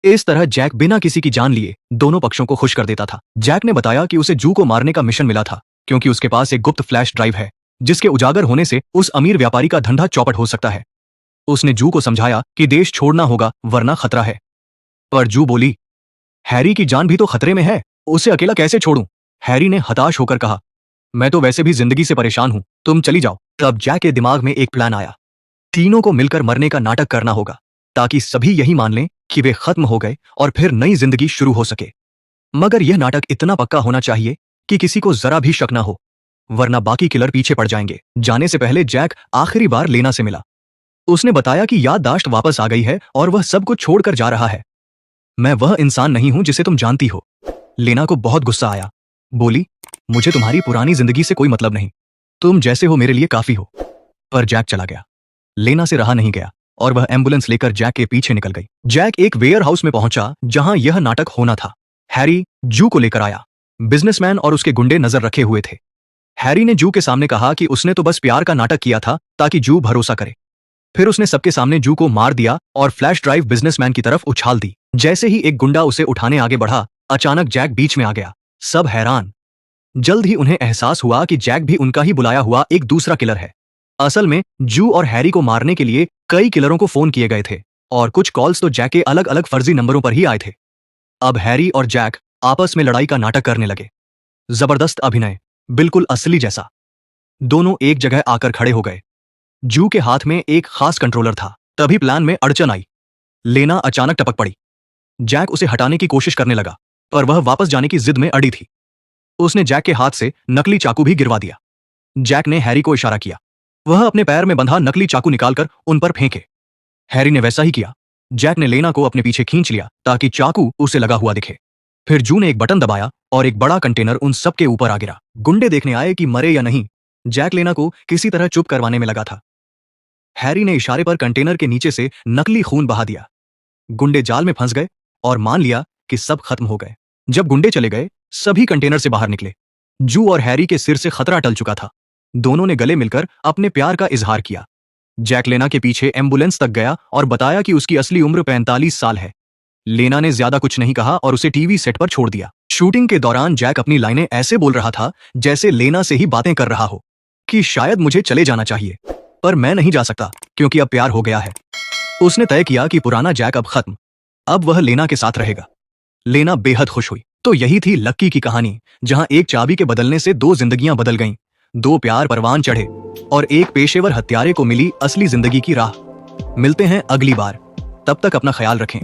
इस तरह जैक बिना किसी की जान लिए दोनों पक्षों को खुश कर देता था। जैक ने बताया कि उसे जू को मारने का मिशन मिला था क्योंकि उसके पास एक गुप्त फ्लैश ड्राइव है जिसके उजागर होने से उस अमीर व्यापारी का धंधा चौपट हो सकता है। उसने जू को समझाया कि देश छोड़ना होगा वरना खतरा है। पर जू बोली, हैरी की जान भी तो खतरे में है, उसे अकेला कैसे छोड़ूं? हैरी ने हताश होकर कहा, मैं तो वैसे भी जिंदगी से परेशान हूं, तुम चली जाओ। तब जैक के दिमाग में एक प्लान आया। तीनों को मिलकर मरने का नाटक करना होगा ताकि सभी यही मान लें कि वे खत्म हो गए और फिर नई जिंदगी शुरू हो सके। मगर यह नाटक इतना पक्का होना चाहिए कि किसी को जरा भी शक ना हो, वरना बाकी किलर पीछे पड़ जाएंगे। जाने से पहले जैक आखिरी बार लेना से मिला। उसने बताया कि याददाश्त वापस आ गई है और वह सब कुछ छोड़कर जा रहा है। मैं वह इंसान नहीं हूं जिसे तुम जानती हो। लेना को बहुत गुस्सा आया। बोली, मुझे तुम्हारी पुरानी जिंदगी से कोई मतलब नहीं, तुम जैसे हो मेरे लिए काफी हो। पर जैक चला गया। लेना से रहा नहीं गया और वह एम्बुलेंस लेकर जैक के पीछे निकल गई। जैक एक वेयर हाउस में पहुंचा जहां यह नाटक होना था। हैरी जू को लेकर आया। बिजनेसमैन और उसके गुंडे नजर रखे हुए थे। हैरी ने जू के सामने कहा कि उसने तो बस प्यार का नाटक किया था ताकि जू भरोसा करे। फिर उसने सबके सामने जू को मार दिया और फ्लैश ड्राइव बिजनेसमैन की तरफ उछाल दी। जैसे ही एक गुंडा उसे उठाने आगे बढ़ा, अचानक जैक बीच में आ गया। सब हैरान। जल्द ही उन्हें एहसास हुआ कि जैक भी उनका ही बुलाया हुआ एक दूसरा किलर है। असल में जू और हैरी को मारने के लिए कई किलरों को फोन किए गए थे और कुछ कॉल्स तो जैक के अलग अलग फर्जी नंबरों पर ही आए थे। अब हैरी और जैक आपस में लड़ाई का नाटक करने लगे। जबरदस्त अभिनय, बिल्कुल असली जैसा। दोनों एक जगह आकर खड़े हो गए। जू के हाथ में एक खास कंट्रोलर था। तभी प्लान में अड़चन आई। लेना अचानक टपक पड़ी। जैक उसे हटाने की कोशिश करने लगा पर वह वापस जाने की जिद में अड़ी थी। उसने जैक के हाथ से नकली चाकू भी गिरवा दिया। जैक ने हैरी को इशारा किया। वह अपने पैर में बंधा नकली चाकू निकालकर उन पर फेंके। हैरी ने वैसा ही किया। जैक ने लेना को अपने पीछे खींच लिया ताकि चाकू उसे लगा हुआ दिखे। फिर जू ने एक बटन दबाया और एक बड़ा कंटेनर उन सब के ऊपर आ गिरा। गुंडे देखने आए कि मरे या नहीं। जैक लेना को किसी तरह चुप करवाने में लगा था। हैरी ने इशारे पर कंटेनर के नीचे से नकली खून बहा दिया। गुंडे जाल में फंस गए और मान लिया कि सब खत्म हो गए। जब गुंडे चले गए, सभी कंटेनर से बाहर निकले। जू और हैरी के सिर से खतरा टल चुका था। दोनों ने गले मिलकर अपने प्यार का इजहार किया। जैक लेना के पीछे एम्बुलेंस तक गया और बताया कि उसकी असली उम्र 45 साल है। लेना ने ज्यादा कुछ नहीं कहा और उसे टीवी सेट पर छोड़ दिया। शूटिंग के दौरान जैक अपनी लाइनें ऐसे बोल रहा था जैसे लेना से ही बातें कर रहा हो कि शायद मुझे चले जाना चाहिए पर मैं नहीं जा सकता क्योंकि अब प्यार हो गया है। उसने तय किया कि पुराना जैक अब खत्म, अब वह लेना के साथ रहेगा। लेना बेहद खुश हुई। तो यही थी लक्की की कहानी, जहां एक चाबी के बदलने से दो जिंदगियां बदल गईं, दो प्यार परवान चढ़े और एक पेशेवर हत्यारे को मिली असली जिंदगी की राह। मिलते हैं अगली बार, तब तक अपना ख्याल रखें।